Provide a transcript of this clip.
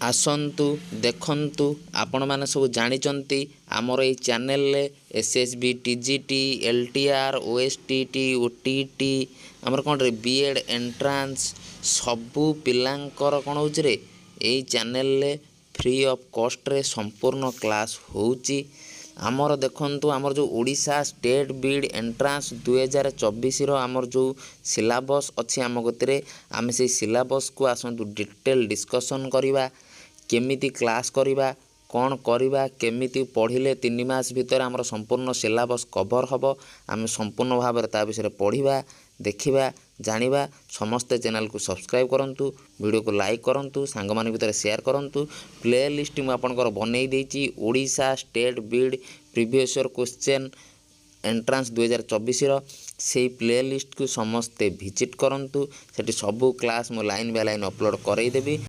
आसन्तु देखन्तु आपण माने सब जानिचंती आमर एई चैनल रे SSB TGT LTR OSTT OTT आमर कोन रे बीएड एंट्रांस सबु पिलांकर कोन होउछ रे एई चैनल रे फ्री ऑफ कॉस्ट रे संपूर्ण क्लास होउची। आमर देखंतु आमर जो ओडिशा स्टेट बीड एंट्रांस 2024 रो आमर जो सिलेबस अछि आम गतिरे आमे से सिलेबस को आसन्तु डिटेल डिस्कशन करिबा केमिति क्लास करिबा कौन करिबा केमिति पढ़िले 3 मास भीतर आमर संपूर्ण सिलेबस कवर हबो। आमे संपूर्ण भाव ता विषय पढ़िबा देखिबा जानिबा। समस्त चैनल को सब्सक्राइब करंतु वीडियो को लाइक करंतु सांग मान भीतर शेयर करंतु। प्ले लिस्ट मु आपनकर बनै देछि Odisha state BEd previous year question entrance 2024 रो से प्ले लिस्ट को समस्ते विजिट करंतु। सेठी सबु क्लास मु लाइन बाय लाइन अपलोड करई देबी।